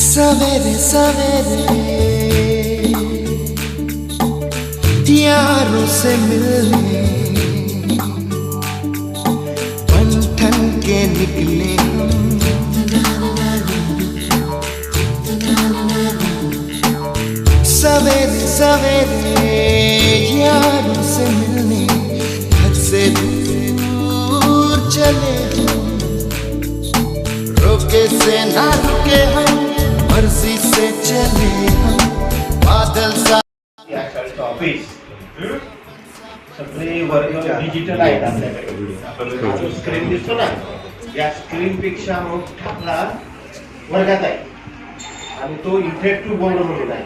सवेरे सवेरे यारों से मिलने बन ठन के निकले हम। सवेरे सवेरे यारों से मिलने घर से दूर चले हम। रोके से ना रुके हम, मर्जी से चले हम। बादल सा या शाळेचं ऑफिस सगळे वर्ग डिजिटल आहेत आपल्याकडे. जो स्क्रीन दिसतो ना, या स्क्रीन पेक्षा मोठा आपला वर्गात आहे आणि तो इंटरॅक्टिव्ह बोर्ड म्हणून आहे.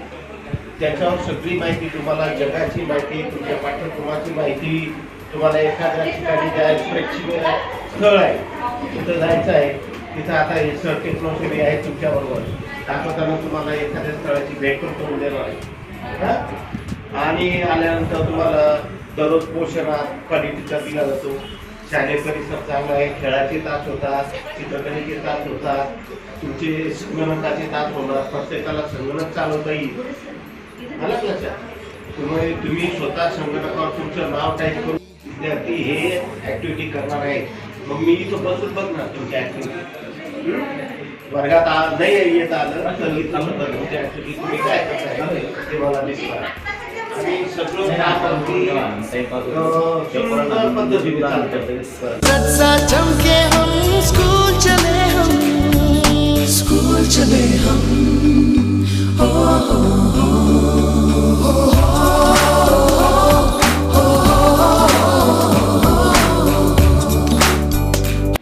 त्याच्यावर सगळी माहिती तुम्हाला, जगाची माहिती, तुमच्या पाठ्यक्रमाची माहिती, तुम्हाला एखाद्या ठिकाणी जायचं प्रेक्षणीय स्थळ आहे तिथं जायचं आहे, तिथं आता हे सर टेक्नॉलॉजी आहे तुमच्याबरोबर दाखवताना तुम्हाला एखाद्या स्थळाची भेट पण करून देणार आहे. आणि आल्यानंतर तुम्हाला दररोज पोषणात क्वालिटीचा दिला जातो. शालेय परिसर चांगला आहे, खेळाचे तास होतात, चित्रकलेचे तास होतात, तुमचे संगणकाचे तास होणार. प्रत्येकाला संगणक चालवता येईल. मला लक्षात तुम्ही स्वतः संगणकावर तुमचं नाव टाईप करून विद्यार्थी हे ऍक्टिव्हिटी करणार आहेत. मग मी इथं बसून बघणार तुमची ऍक्टिव्हिटी. वर्गात नाही येत आलं तर तुमची ऍक्टिव्हिटी तुम्ही काय करताय ते मला दिसणार. आणि सगळं पद्धतीने चालतं. चमके हम स्कूल चले हम, स्कूल चले हम.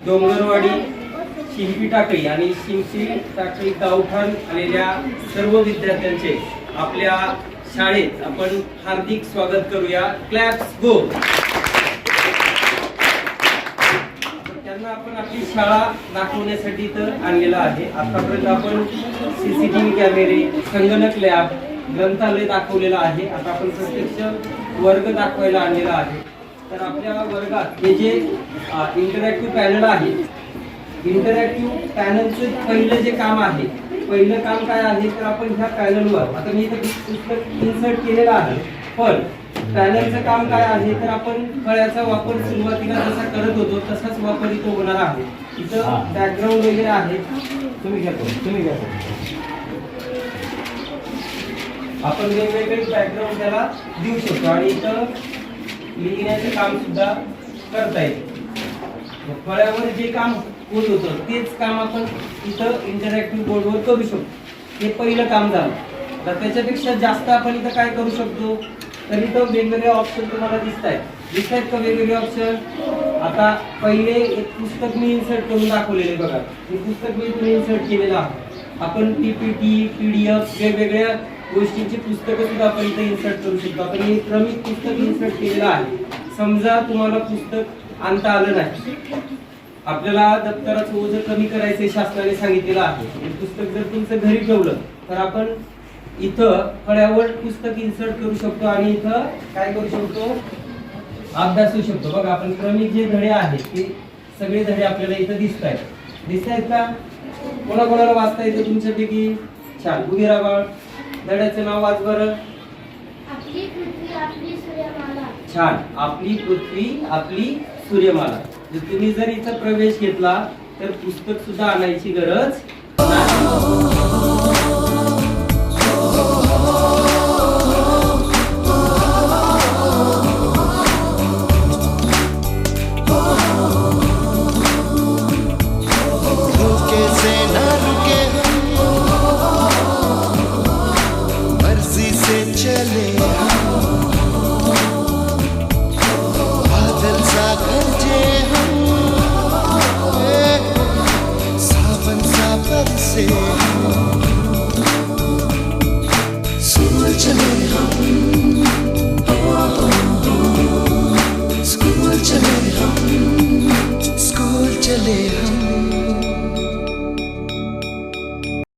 डोंगरवाडी, शिंपी टाकळी आणि शिंपी टाकळी गावठाण आलेल्या सर्व विद्यार्थ्यांचे आपल्या शाळेत आपण हार्दिक स्वागत करूया. क्लॅप्स गो. त्यांना आपण आपली शाळा दाखवण्यासाठी इथं आणलेला आहे. आतापर्यंत आपण CCTV कॅमेरे, संगणक लॅब, ग्रंथालय दाखवलेलं आहे. आता आपण प्रत्यक्ष वर्ग दाखवायला आणलेला आहे. तर आपल्या वर्गात हे जे इंटरॅक्टिव्ह पॅनल आहे, इंटरॅक्टिव्ह पॅनलचं पहिलं जे काम आहे, पहिलं काम काय आहे तर आपण ह्या पॅनलवर, आता मी इथं पुस्तक इन्सर्ट केलेलं आहे, पण पॅनलचं काम काय आहे तर आपण फळ्याचा वापर सुरुवातीला जसा करत होतो तसाच वापर इथं होणार आहे. इथं बॅकग्राऊंड वगैरे आहे. तुम्ही घ्या. आपण वेगवेगळे बॅकग्राऊंड त्याला देऊ शकतो आणि इथं लिहिण्याचे काम सुद्धा करता येते. फळ्यावर जे काम होत होतं तेच काम आपण इथं इंटरॅक्टिव्ह बोर्डवर करू शकतो. हे पहिलं काम झालं. तर त्याच्यापेक्षा जास्त आपण इथं काय करू शकतो तर इथं वेगवेगळे ऑप्शन तुम्हाला दिसत आहेत का वेगवेगळे ऑप्शन. आता पहिले एक पुस्तक मी इन्सर्ट करून दाखवलेले बघा. हे पुस्तक मी इथून इन्सर्ट केलेलं आहे. आपण PPT, PDF वेगवेगळ्या गोष्टींची पुस्तकं सुद्धा आपण इथे इन्सर्ट करू शकतो. आपण हे क्रमिक पुस्तक इन्सर्ट केलेलं आहे. समजा तुम्हाला पुस्तक आणता आलं नाही, आपल्याला दप्तराचं ओझं कमी करायचं शासनाने सांगितलेलं आहे. हे पुस्तक जर तुमचं घरी ठेवलं तर आपण इथं फळ्यावर पुस्तक इन्सर्ट करू शकतो आणि इथं काय करू शकतो, अभ्यासू शकतो. बघा आपण क्रमिक जे धडे आहेत ते सगळे धडे आपल्याला इथं दिसत आहेत का. कोणाकोणाला वाचता येतं तुमच्यापैकी? छान. उभी राहा बाळ. धड्याचं नाव वाच बरं. छान. आपली पृथ्वी आपली सूर्यमाला. तुम्ही जर इथं प्रवेश घेतला तर पुस्तक सुद्धा आणायची गरज